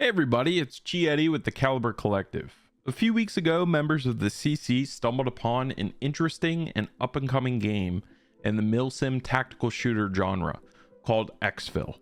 Hey everybody, it's G Eddie with the Caliber Collective. A few weeks ago, members of the CC stumbled upon an interesting and up-and-coming game in the milsim tactical shooter genre called EXFIL.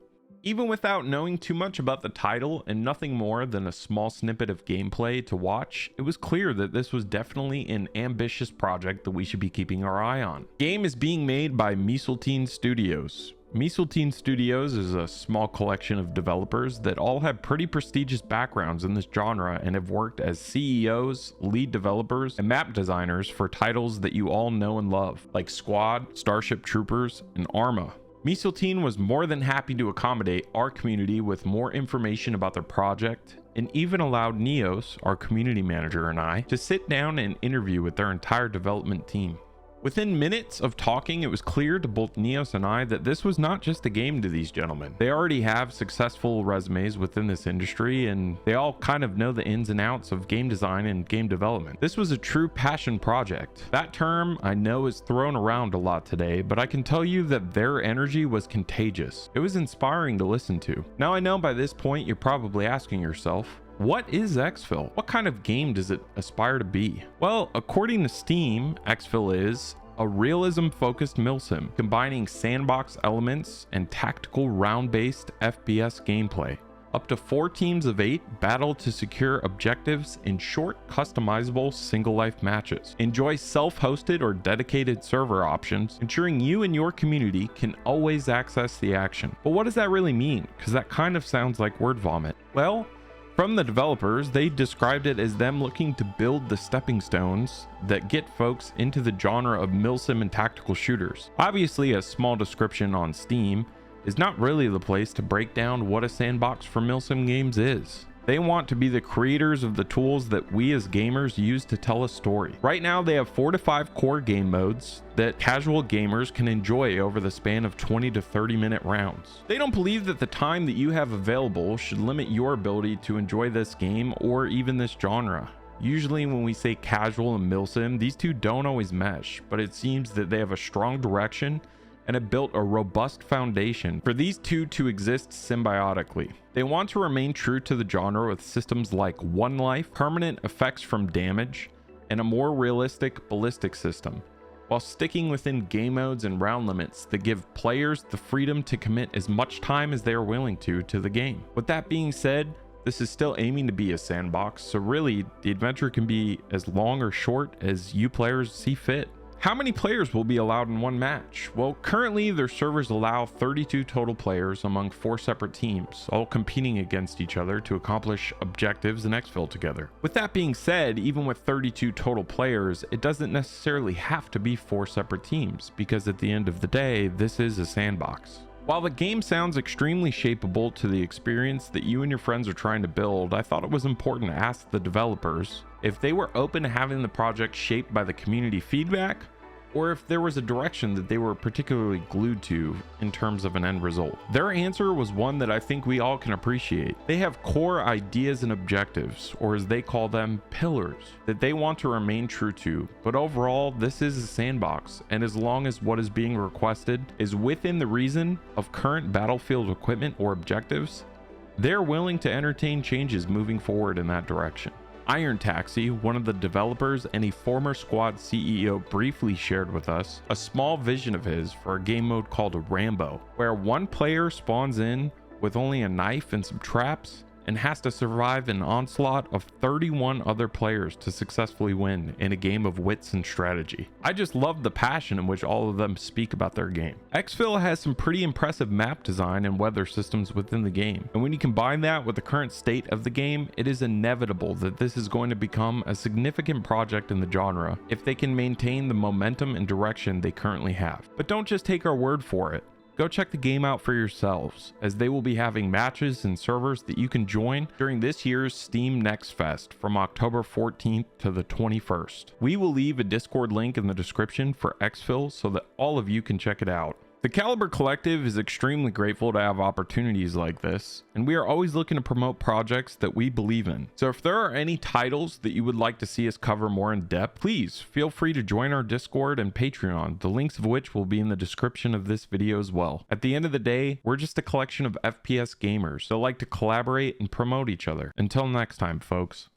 Even without knowing too much about the title and nothing more than a small snippet of gameplay to watch, it was clear that this was definitely an ambitious project that we should be keeping our eye on. The game is being made by milsim Studios. milsim Studios is a small collection of developers that all have pretty prestigious backgrounds in this genre and have worked as CEOs, lead developers, and map designers for titles that you all know and love, like Squad, Starship Troopers, and Arma. milsim was more than happy to accommodate our community with more information about their project, and even allowed Neos, our community manager, and I to sit down and interview with their entire development team. Within minutes of talking, it was clear to both Neos and I that this was not just a game to these gentlemen. They already have successful resumes within this industry, and they all kind of know the ins and outs of game design and game development. This was a true passion project. That term I know is thrown around a lot today, but I can tell you that their energy was contagious. It was inspiring to listen to. Now I know by this point you're probably asking yourself, what is EXFIL? What kind of game does it aspire to be? Well, according to Steam, EXFIL is a realism-focused milsim, combining sandbox elements and tactical round-based FPS gameplay. Up to 4 teams of 8 battle to secure objectives in short, customizable single-life matches. Enjoy self-hosted or dedicated server options, ensuring you and your community can always access the action. But what does that really mean? Because that kind of sounds like word vomit. Well, from the developers, they described it as them looking to build the stepping stones that get folks into the genre of milsim and tactical shooters. Obviously, a small description on Steam is not really the place to break down what a sandbox for milsim games is. They want to be the creators of the tools that we as gamers use to tell a story. Right now, they have 4 to 5 core game modes that casual gamers can enjoy over the span of 20 to 30 minute rounds. They don't believe that the time that you have available should limit your ability to enjoy this game or even this genre. Usually when we say casual and milsim, these two don't always mesh, but it seems that they have a strong direction and have built a robust foundation for these two to exist symbiotically. They want to remain true to the genre with systems like one life, permanent effects from damage, and a more realistic ballistic system, while sticking within game modes and round limits that give players the freedom to commit as much time as they are willing to the game. With that being said, this is still aiming to be a sandbox, so really the adventure can be as long or short as you players see fit. How many players will be allowed in one match? Well, currently their servers allow 32 total players among 4 separate teams, all competing against each other to accomplish objectives in EXFIL together. With that being said, even with 32 total players, it doesn't necessarily have to be 4 separate teams, because at the end of the day, this is a sandbox. While the game sounds extremely shapeable to the experience that you and your friends are trying to build, I thought it was important to ask the developers if they were open to having the project shaped by the community feedback, or if there was a direction that they were particularly glued to in terms of an end result. Their answer was one that I think we all can appreciate. They have core ideas and objectives, or as they call them, pillars, that they want to remain true to, but overall, this is a sandbox, and as long as what is being requested is within the reason of current battlefield equipment or objectives, they're willing to entertain changes moving forward in that direction. Iron Taxi, one of the developers and a former Squad CEO, briefly shared with us a small vision of his for a game mode called Rambo, where one player spawns in with only a knife and some traps and has to survive an onslaught of 31 other players to successfully win in a game of wits and strategy. I just love the passion in which all of them speak about their game. EXFIL has some pretty impressive map design and weather systems within the game, and when you combine that with the current state of the game, it is inevitable that this is going to become a significant project in the genre if they can maintain the momentum and direction they currently have. But don't just take our word for it. Go check the game out for yourselves, as they will be having matches and servers that you can join during this year's Steam Next Fest from October 14th to the 21st. We will leave a Discord link in the description for EXFIL so that all of you can check it out. The Caliber Collective is extremely grateful to have opportunities like this, and we are always looking to promote projects that we believe in. So if there are any titles that you would like to see us cover more in depth, please feel free to join our Discord and Patreon, the links of which will be in the description of this video as well. At the end of the day, we're just a collection of FPS gamers that like to collaborate and promote each other. Until next time, folks.